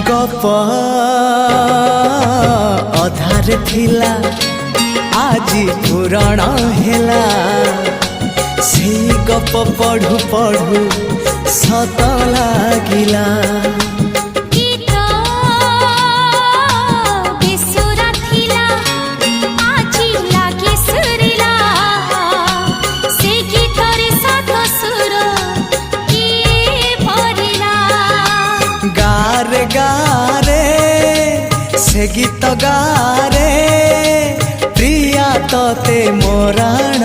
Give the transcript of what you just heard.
गप अधार थिला आजी पुराण हेला से गप पढ़ु पढ़ु सत लागिला। गारे गारे से गीत गारे प्रिया तोते मोराण